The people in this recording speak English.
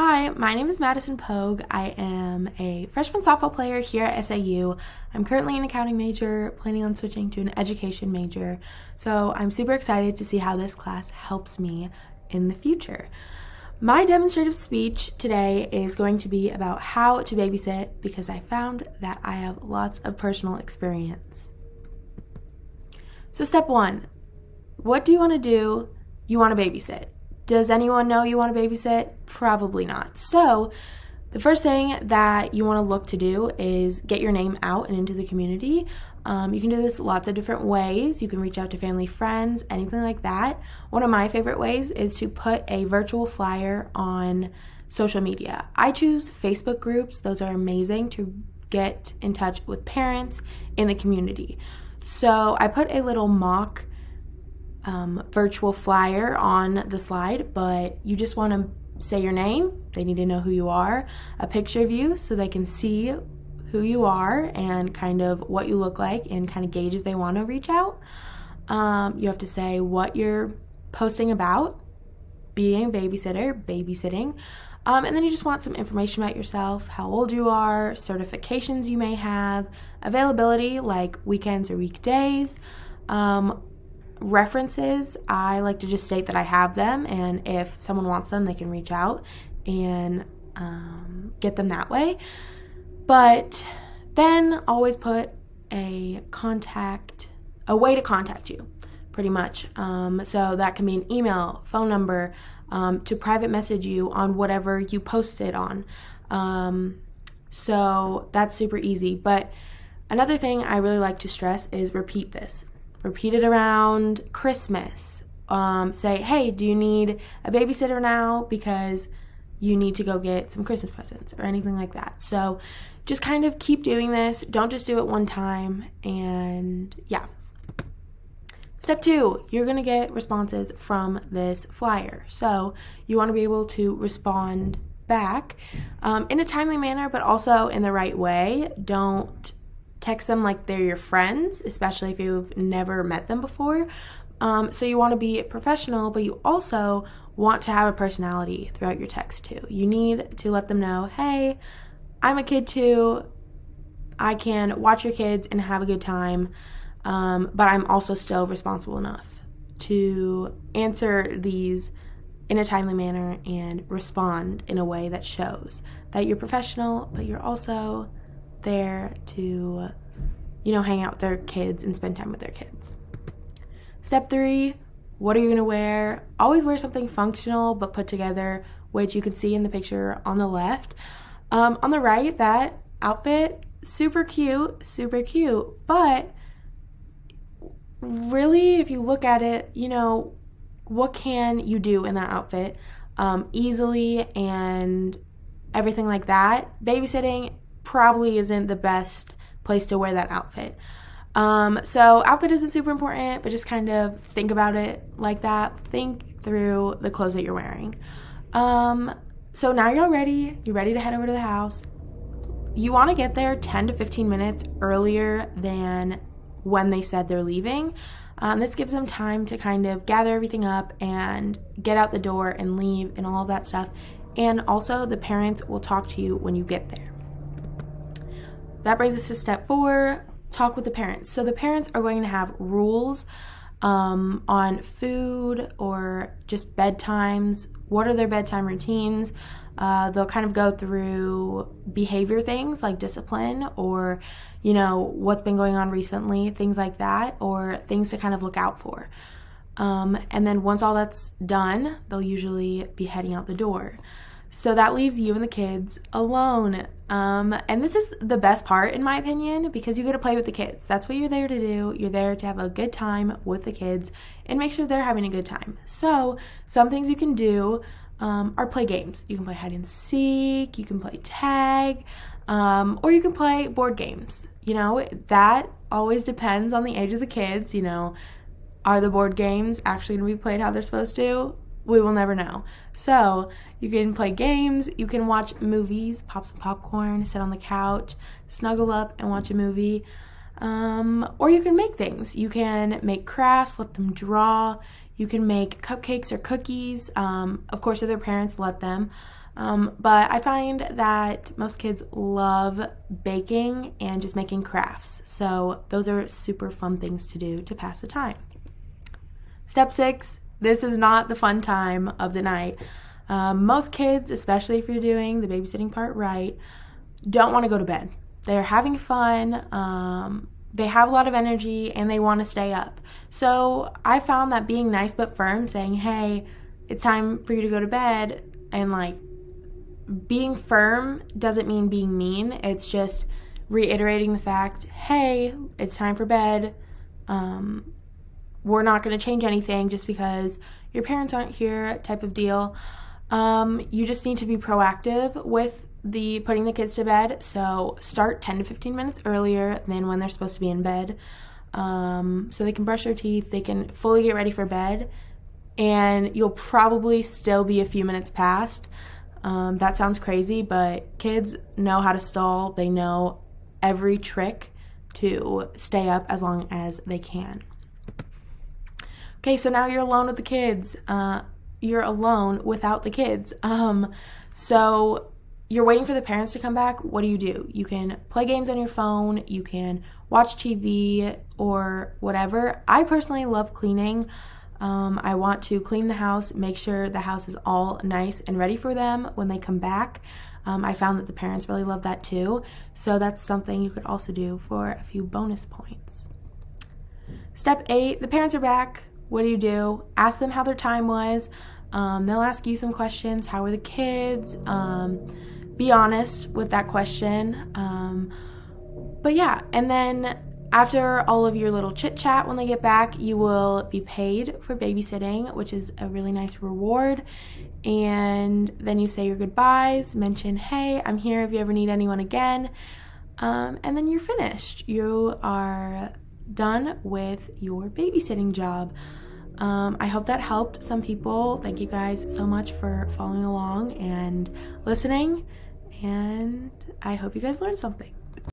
Hi, my name is Madison Pogue. I am a freshman softball player here at SAU. I'm currently an accounting major, planning on switching to an education major. So I'm super excited to see how this class helps me in the future. My demonstrative speech today is going to be about how to babysit because I found that I have lots of personal experience. So step one, what do you want to do? You want to babysit. Does anyone know you want to babysit? Probably not. So the first thing that you want to look to do is get your name out and into the community. You can do this lots of different ways. You can reach out to family, friends, anything like that. One of my favorite ways is to put a virtual flyer on social media. I choose Facebook groups. Those are amazing to get in touch with parents in the community. So I put a little mock virtual flyer on the slide, but you just want to say your name. They need to know who you are, a picture of you so they can see who you are and kind of what you look like and kind of gauge if they want to reach out. You have to say what you're posting about, being a babysitter, babysitting, and then you just want some information about yourself, how old you are, certifications you may have, availability like weekends or weekdays, references. I like to just state that I have them, and if someone wants them, they can reach out and get them that way. But then always put a way to contact you, pretty much. So that can be an email, phone number, to private message you on whatever you posted on. So that's super easy. But another thing I really like to stress is repeat this. Repeat it around Christmas. Say, hey, do you need a babysitter now because you need to go get some Christmas presents or anything like that. So just kind of keep doing this. Don't just do it one time. And yeah. Step two, you're going to get responses from this flyer. So you want to be able to respond back in a timely manner, but also in the right way. Don't text them like they're your friends, especially if you've never met them before. So you want to be professional, but you also want to have a personality throughout your text too. You need to let them know, hey, I'm a kid too. I can watch your kids and have a good time, but I'm also still responsible enough to answer these in a timely manner and respond in a way that shows that you're professional, but you're also there to, hang out with their kids and spend time with their kids. Step three, what are you going to wear? Always wear something functional but put together, which you can see in the picture on the left. On the right, that outfit, super cute, but really, if you look at it, what can you do in that outfit easily and everything like that? Babysitting probably isn't the best place to wear that outfit. So outfit isn't super important, but just kind of think about it like that. Think through the clothes that you're wearing. So now you're ready to head over to the house. You want to get there 10 to 15 minutes earlier than when they said they're leaving. This gives them time to kind of gather everything up and get out the door and leave and all of that stuff. And also the parents will talk to you when you get there. That brings us to step four, talk with the parents. So the parents are going to have rules on food or just bedtimes. What are their bedtime routines? They'll kind of go through behavior things like discipline or, what's been going on recently, things like that, or things to kind of look out for. And then once all that's done, they'll usually be heading out the door. So that leaves you and the kids alone. And this is the best part, in my opinion, because you get to play with the kids. That's what you're there to do. You're there to have a good time with the kids and make sure they're having a good time. So some things you can do are play games. You can play hide and seek, you can play tag, or you can play board games. That always depends on the age of the kids. Are the board games actually going to be played how they're supposed to? We will never know. So you can play games, you can watch movies, pop some popcorn, sit on the couch, snuggle up and watch a movie. Or you can make things. You can make crafts, let them draw. You can make cupcakes or cookies. Of course, if their parents let them. But I find that most kids love baking and just making crafts. So those are super fun things to do to pass the time. Step 6, this is not the fun time of the night. Most kids, especially if you're doing the babysitting part right, don't want to go to bed. They're having fun, they have a lot of energy, and they want to stay up. So I found that being nice but firm, saying, hey, it's time for you to go to bed, and like being firm doesn't mean being mean. It's just reiterating the fact, hey, it's time for bed. We're not going to change anything just because your parents aren't here type of deal. You just need to be proactive with the putting the kids to bed. So start 10 to 15 minutes earlier than when they're supposed to be in bed. So they can brush their teeth, they can fully get ready for bed, and you'll probably still be a few minutes past. That sounds crazy, but kids know how to stall. They know every trick to stay up as long as they can. Okay, so now you're alone with the kids. You're alone without the kids. So you're waiting for the parents to come back. What do? You can play games on your phone. You can watch TV or whatever. I personally love cleaning. I want to clean the house, make sure the house is all nice and ready for them when they come back. I found that the parents really love that too. So that's something you could also do for a few bonus points. Step 8, the parents are back. What do? Ask them how their time was. They'll ask you some questions. How were the kids? Be honest with that question. But yeah, and then after all of your little chit chat when they get back, you will be paid for babysitting, which is a really nice reward. And then you say your goodbyes, mention, hey, I'm here if you ever need anyone again. And then you're finished. You are done with your babysitting job. I hope that helped some people. Thank you guys so much for following along and listening. And I hope you guys learned something.